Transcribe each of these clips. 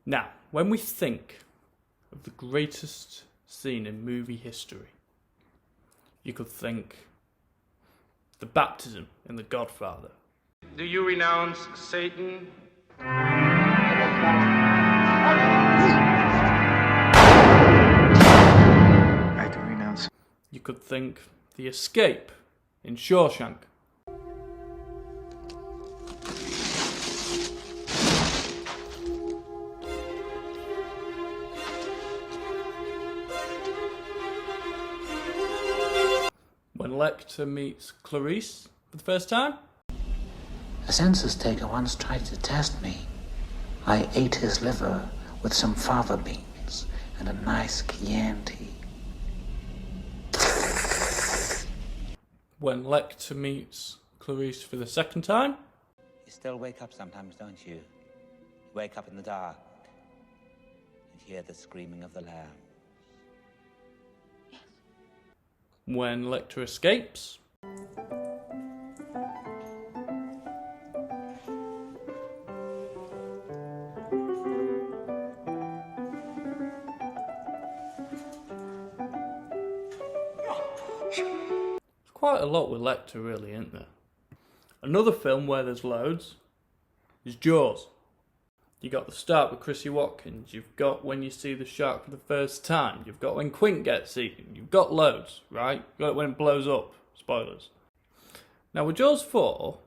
Now, when we think of the greatest scene in movie history, you could think the baptism in The Godfather. Do you renounce Satan? I do renounce. You could think the escape in Shawshank. When Lecter meets Clarice for the first time. A census taker once tried to test me. I ate his liver with some fava beans and a nice Chianti. When Lecter meets Clarice for the second time. You still wake up sometimes, don't you? You wake up in the dark and hear the screaming of the lamb. When Lecter escapes. Quite a lot with Lecter, really, isn't there? Another film where there's loads is Jaws. You got the start with Chrissy Watkins, you've got when you see the shark for the first time, you've got when Quint gets eaten, you've got loads, right? You've got it when it blows up. Spoilers. Now with Jaws 4,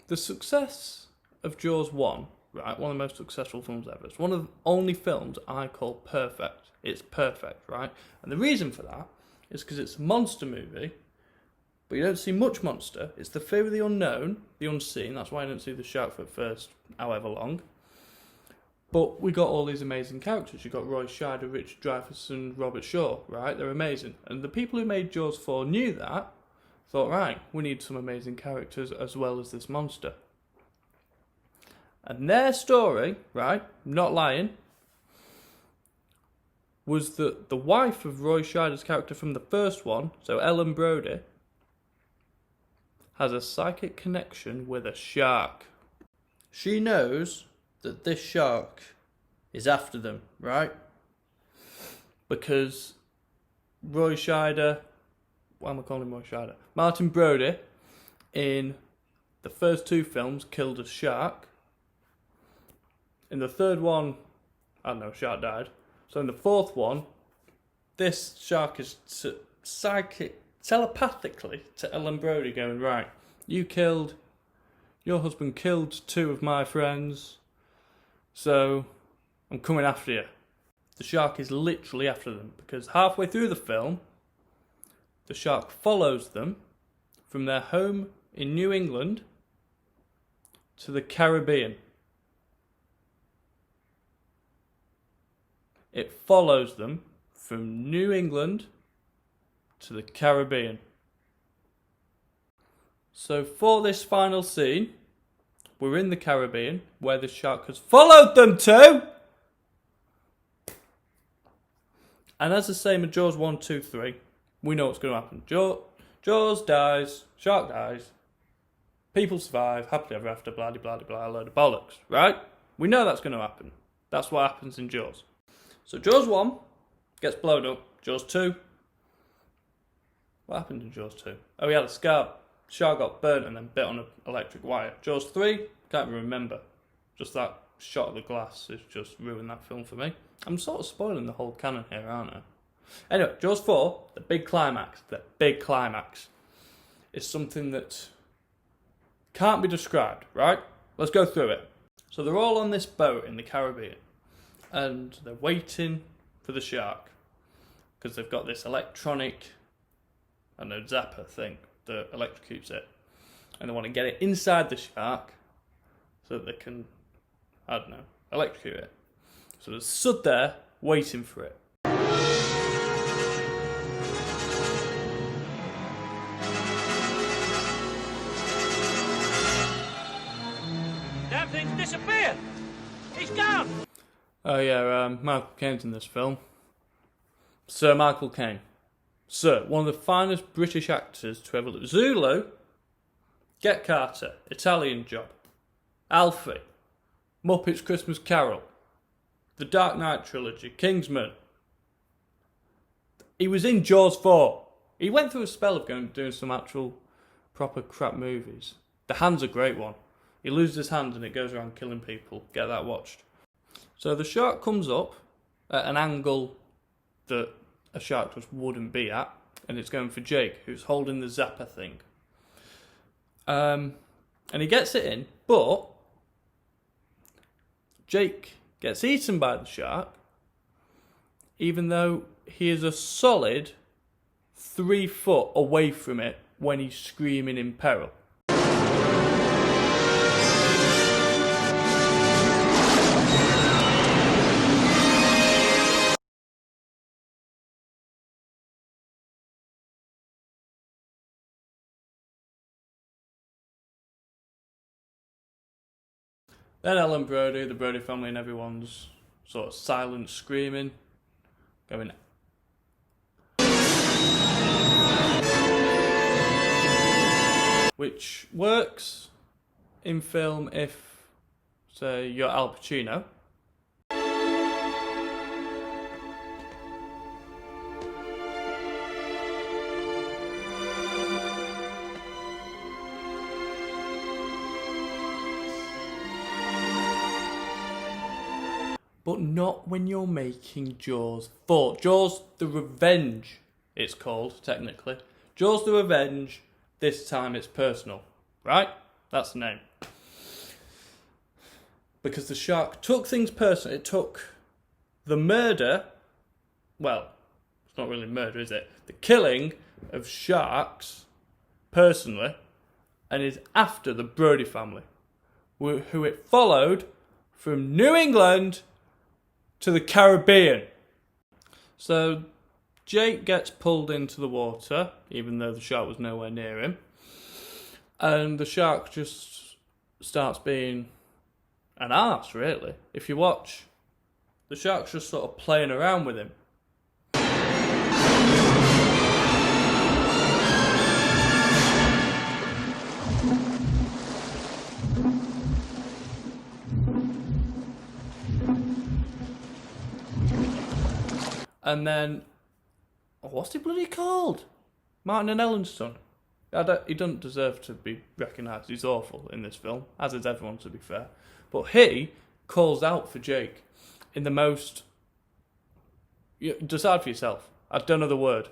the success of Jaws 1, right, one of the most successful films ever, it's one of the only films I call perfect. It's perfect, right? And the reason for that is because it's a monster movie, but you don't see much monster. It's the fear of the unknown, the unseen. That's why I don't see the shark for the first however long. But we got all these amazing characters. You got Roy Scheider, Richard Dreyfuss, and Robert Shaw, right? They're amazing. And the people who made Jaws 4 knew that. Thought, right, we need some amazing characters as well as this monster. And their story, right, not lying, was that the wife of Roy Scheider's character from the first one, so Ellen Brody, has a psychic connection with a shark. She knows that this shark is after them, right? Because Roy Scheider, why am I calling him Roy Scheider? Martin Brody, in the first two films, killed a shark. In the third one, I don't know, shark died. So in the fourth one, this shark is telepathically to Ellen Brody going, right, your husband killed two of my friends, so I'm coming after you. The shark is literally after them, because halfway through the film, the shark follows them from their home in New England to the Caribbean. It follows them from New England to the Caribbean. So for this final scene, we're in the Caribbean, where the shark has followed them to. And as the same in Jaws 1, 2, 3, we know what's going to happen. Jaws dies, shark dies, people survive, happily ever after, blah, blah, blah, blah, a load of bollocks, right? We know that's going to happen. That's what happens in Jaws. So Jaws 1 gets blown up. Jaws 2. What happened in Jaws 2? Oh, he had a scar. Shark got burnt and then bit on an electric wire. Jaws 3, can't even remember. Just that shot of the glass has just ruined that film for me. I'm sort of spoiling the whole canon here, aren't I? Anyway, Jaws 4, the big climax. The big climax is something that can't be described, right? Let's go through it. So they're all on this boat in the Caribbean, and they're waiting for the shark because they've got this electronic, I don't know, zapper thing that electrocutes it, and they want to get it inside the shark so that they can, I don't know, electrocute it. So they're stood there waiting for it. Damn thing's disappeared. He's gone. Oh yeah, Michael Caine's in this film. Sir Michael Caine. Sir, one of the finest British actors to ever live. Zulu, Get Carter, Italian Job, Alfie, Muppets Christmas Carol, the Dark Knight trilogy, Kingsman. He was in Jaws 4. He went through a spell of doing some actual proper crap movies. The Hand's a great one. He loses his hand and it goes around killing people. Get that watched. So the shark comes up at an angle that a shark just wouldn't be at, and it's going for Jake, who's holding the zapper thing. And he gets it in, but Jake gets eaten by the shark, even though he is a solid 3 foot away from it when he's screaming in peril. Then Ellen Brody, the Brody family, and everyone's sort of silent screaming, going, which works in film if, say, you're Al Pacino. But not when you're making Jaws 4. Jaws the Revenge, it's called, technically. Jaws the Revenge, this time it's personal. Right? That's the name. Because the shark took things personal. It took the murder, well, it's not really murder, is it? The killing of sharks, personally, and is after the Brody family, who it followed from New England to the Caribbean. So Jake gets pulled into the water, even though the shark was nowhere near him. And the shark just starts being an arse, really. If you watch, the shark's just sort of playing around with him. And then, what's he bloody called? Martin and Ellen's son. He doesn't deserve to be recognised. He's awful in this film, as is everyone, to be fair. But he calls out for Jake in the most... Decide for yourself. I don't know the word.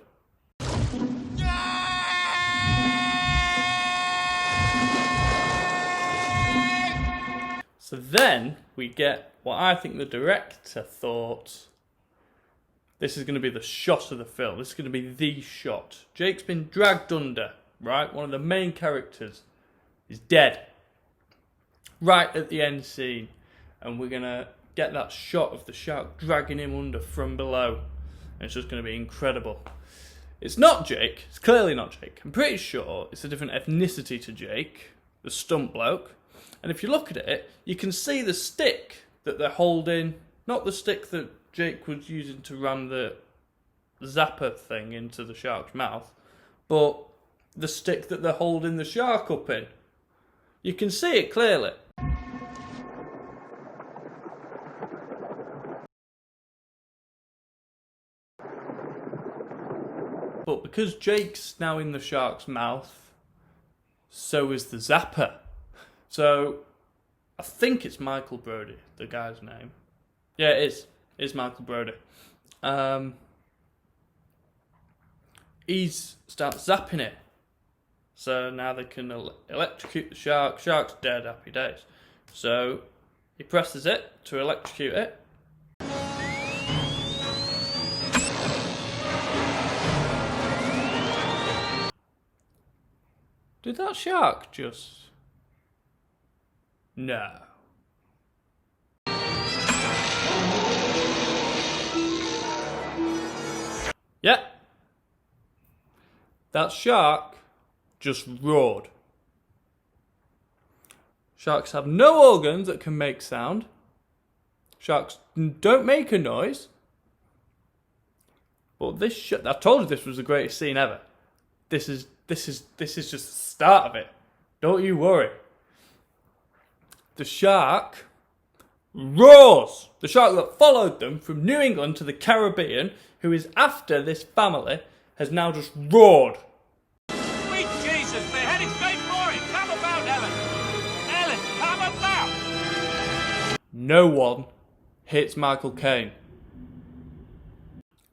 So then we get what I think the director thought... This is going to be the shot of the film. This is going to be the shot. Jake's been dragged under, right? One of the main characters is dead. Right at the end scene. And we're going to get that shot of the shark dragging him under from below. And it's just going to be incredible. It's not Jake. It's clearly not Jake. I'm pretty sure it's a different ethnicity to Jake, the stunt bloke. And if you look at it, you can see the stick that they're holding. Not the stick that Jake was using to ram the zapper thing into the shark's mouth, but the stick that they're holding the shark up in. You can see it clearly. But because Jake's now in the shark's mouth, so is the zapper. So I think it's Michael Brody, the guy's name. Yeah, it is. It's Michael Brody. He starts zapping it. So now they can electrocute the shark. Shark's dead, happy days. So he presses it to electrocute it. Did that shark just... No. Yeah. That shark just roared. Sharks have no organs that can make sound. Sharks don't make a noise. But this I told you this was the greatest scene ever. This is just the start of it. Don't you worry. The shark roars. The shark that followed them from New England to the Caribbean, who is after this family, has now just roared. Sweet Jesus, they're heading straight for it. Come about, Ellen. Ellen, come about. No one hits Michael Caine.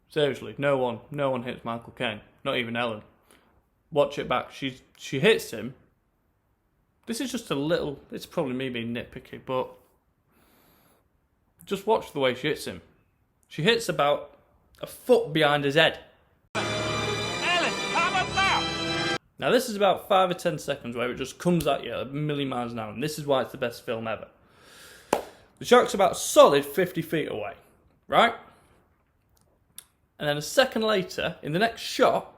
Seriously, no one hits Michael Caine. Not even Ellen. Watch it back. She hits him. This is just a little. It's probably me being nitpicky, but just watch the way she hits him. She hits about a foot behind his head. Ellen, come about. Now this is about 5 or 10 seconds where it just comes at you at a million miles an hour, and this is why it's the best film ever. The shark's about a solid 50 feet away, right? And then a second later, in the next shot,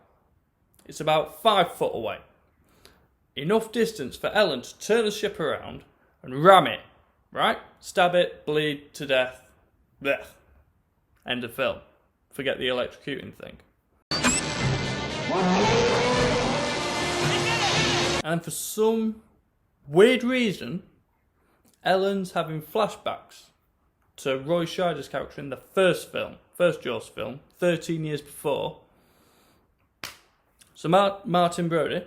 it's about 5 foot away. Enough distance for Ellen to turn the ship around and ram it, right? Stab it, bleed to death. Blech. End of film. Forget the electrocuting thing. And for some weird reason, Ellen's having flashbacks to Roy Scheider's character in the first Jaws film, 13 years before. So Martin Brody,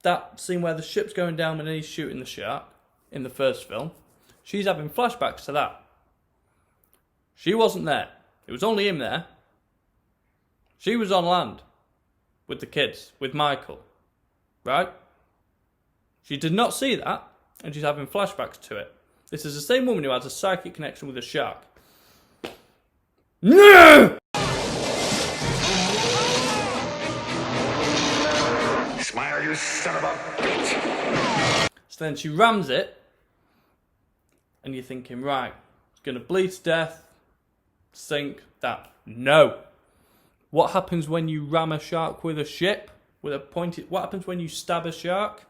that scene where the ship's going down and he's shooting the shark in the first film, she's having flashbacks to that. She wasn't there. It was only him there. She was on land with the kids, with Michael, right? She did not see that, and she's having flashbacks to it. This is the same woman who has a psychic connection with a shark. No! Smile, you son of a bitch! So then she rams it, and you're thinking, right, it's going to bleed to death, sink, that. No. What happens when you ram a shark with a ship? With a pointed. What happens when you stab a shark?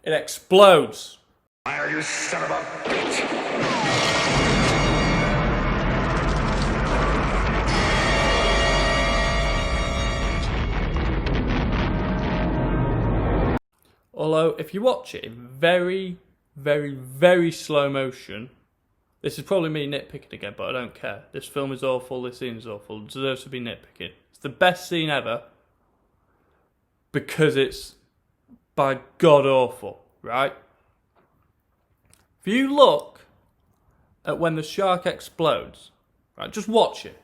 It explodes. Smile, you son of a bitch! Although, if you watch it in very, very, very slow motion, this is probably me nitpicking again, but I don't care. This film is awful, this scene is awful, it deserves to be nitpicking. It's the best scene ever, because it's, by God, awful, right? If you look at when the shark explodes, right, just watch it.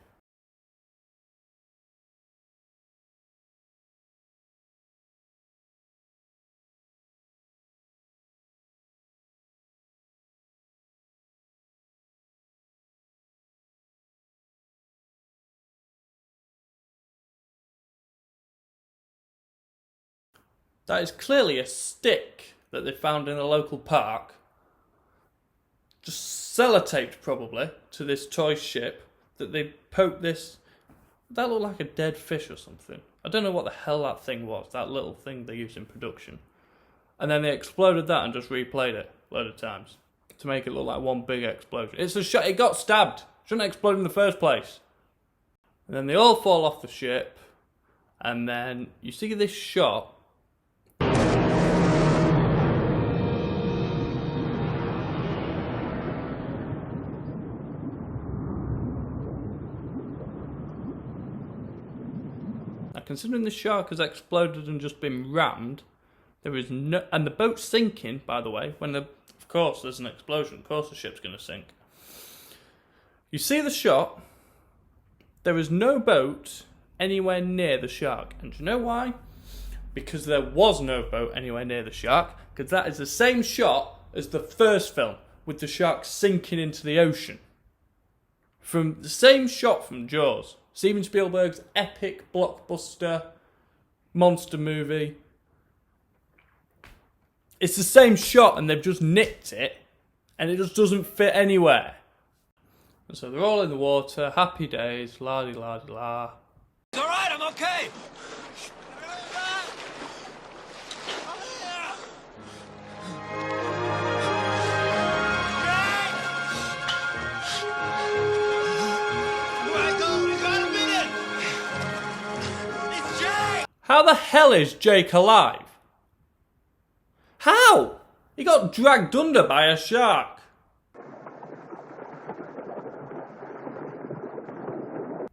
That is clearly a stick that they found in a local park. Just sellotaped probably to this toy ship that they poked this. That looked like a dead fish or something. I don't know what the hell that thing was, that little thing they used in production. And then they exploded that and just replayed it a load of times to make it look like one big explosion. It's a shot. It got stabbed. Shouldn't explode in the first place. And then they all fall off the ship, and then you see this shot. Considering the shark has exploded and just been rammed, there is no, and the boat's sinking, by the way, of course there's an explosion, of course the ship's going to sink. You see the shot, there is no boat anywhere near the shark, and do you know why? Because there was no boat anywhere near the shark, because that is the same shot as the first film, with the shark sinking into the ocean. From the same shot from Jaws. Steven Spielberg's epic blockbuster monster movie. It's the same shot and they've just nicked it and it just doesn't fit anywhere. And so they're all in the water, happy days, la-di-la-di-la. It's all right, I'm okay. How the hell is Jake alive? How? He got dragged under by a shark.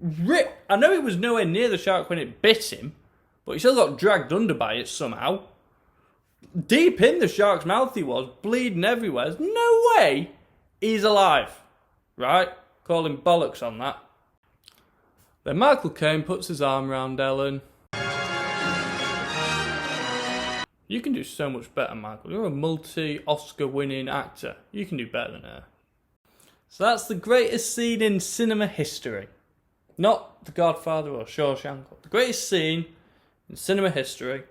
ripped. I know he was nowhere near the shark when it bit him, but he still got dragged under by it somehow. Deep in the shark's mouth he was, bleeding everywhere. There's no way he's alive. Right? Call him bollocks on that. Then Michael Caine puts his arm around Ellen. You can do so much better, Michael. You're a multi-Oscar winning actor. You can do better than her. So that's the greatest scene in cinema history. Not The Godfather or Shawshank. The greatest scene in cinema history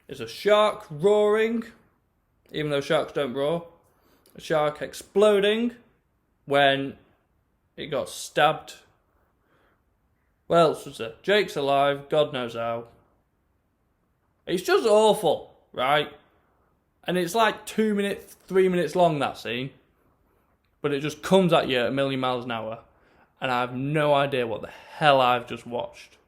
is a shark roaring, even though sharks don't roar. A shark exploding when it got stabbed. What else was there? Jake's alive, God knows how. It's just awful, right? And it's like 2 minutes, 3 minutes long, that scene. But it just comes at you at a million miles an hour. And I have no idea what the hell I've just watched.